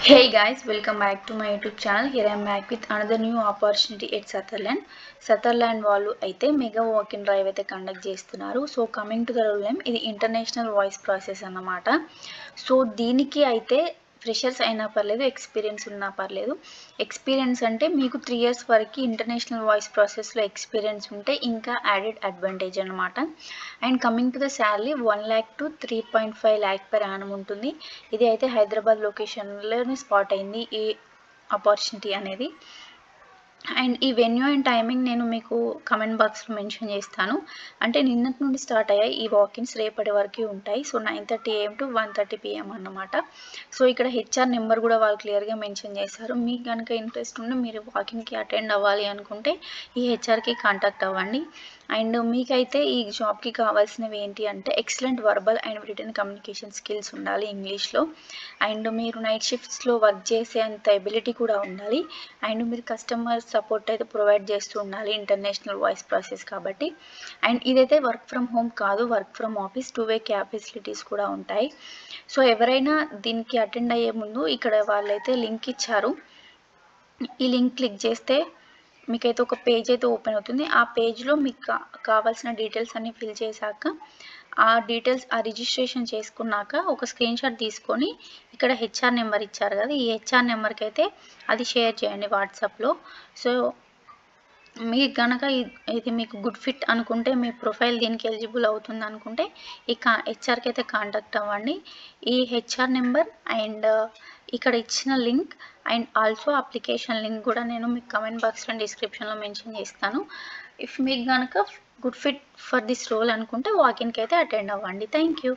Hey guys, welcome back to my YouTube channel. Here I am back with another new opportunity at Sutherland. Sutherland వాళ్ళు అయితే mega walk in drive అయితే conduct చేస్తున్నారు. So coming to the rule name, ఇది international voice process అన్నమాట. So దీనికి అయితే freshers అయినా పర్లేదు, ఎక్స్పీరియన్స్ ఉన్నా పర్లేదు. ఎక్స్పీరియన్స్ అంటే మీకు 3 years వరకు ఇంటర్నేషనల్ వాయిస్ ప్రాసెస్లో ఎక్స్పీరియన్స్ ఉంటే ఇంకా యాడెడ్ అడ్వాంటేజ్ అనమాట. And coming to the salary 1 lakh to 3.5 lakh per annum ఉంటుంది. ఇది అయితే హైదరాబాద్ లొకేషన్లోనే స్పాట్ అయింది ఈ ఆపర్చునిటీ అనేది. అండ్ ఈ వెన్యూ అండ్ టైమింగ్ నేను మీకు కమెంట్ బాక్స్లో మెన్షన్ చేస్తాను. అంటే నిన్నటి నుండి స్టార్ట్ అయ్యాయి ఈ వాకిన్స్, రేపటి వరకు ఉంటాయి. సో 9:30 AM to 1:30 PM అన్నమాట. సో ఇక్కడ హెచ్ఆర్ నెంబర్ కూడా వాళ్ళు క్లియర్గా మెన్షన్ చేశారు. మీకు కనుక ఇంట్రెస్ట్ ఉంటే మీరు వాకిన్కి అటెండ్ అవ్వాలి అనుకుంటే ఈ హెచ్ఆర్కి కాంటాక్ట్ అవ్వండి. అండ్ మీకైతే ఈ జాబ్కి కావాల్సినవి ఏంటి అంటే excellent verbal and written communication skills ఉండాలి ఇంగ్లీష్లో. అండ్ మీరు నైట్ షిఫ్ట్స్లో వర్క్ చేసేంత ఎబిలిటీ కూడా ఉండాలి. అండ్ మీరు కస్టమర్ సపోర్ట్ అయితే ప్రొవైడ్ చేస్తూ ఉండాలి, ఇంటర్నేషనల్ వాయిస్ ప్రాసెస్ కాబట్టి. అండ్ ఇదైతే వర్క్ ఫ్రమ్ హోమ్ కాదు, work from office, 2-way cab facilities కూడా ఉంటాయి. సో ఎవరైనా దీనికి అటెండ్ అయ్యే ముందు ఇక్కడ వాళ్ళైతే లింక్ ఇచ్చారు. ఈ లింక్ క్లిక్ చేస్తే మీకైతే ఒక పేజ్ అయితే ఓపెన్ అవుతుంది. ఆ పేజ్లో మీకు కావాల్సిన డీటెయిల్స్ అన్నీ ఫిల్ చేశాక ఆ డీటెయిల్స్ రిజిస్ట్రేషన్ చేసుకున్నాక ఒక స్క్రీన్ షాట్ తీసుకొని ఇక్కడ హెచ్ఆర్ నెంబర్ ఇచ్చారు కదా, ఈ హెచ్ఆర్ నెంబర్కి అయితే అది షేర్ చేయండి వాట్సాప్లో. సో మీకు కనుక ఇది మీకు గుడ్ ఫిట్ అనుకుంటే, మీ ప్రొఫైల్ దీనికి ఎలిజిబుల్ అవుతుంది అనుకుంటే ఈ హెచ్ఆర్కి అయితే కాంటాక్ట్ అవ్వండి. ఈ హెచ్ఆర్ నెంబర్ అండ్ ఇక్కడ ఇచ్చిన link and also application link కూడా నేను మీకు కమెంట్ బాక్స్లో డిస్క్రిప్షన్లో మెన్షన్ చేస్తాను. ఇఫ్ మీకు కనుక good fit for this role అనుకుంటే వాకిన్కి అయితే అటెండ్ అవ్వండి. Thank you.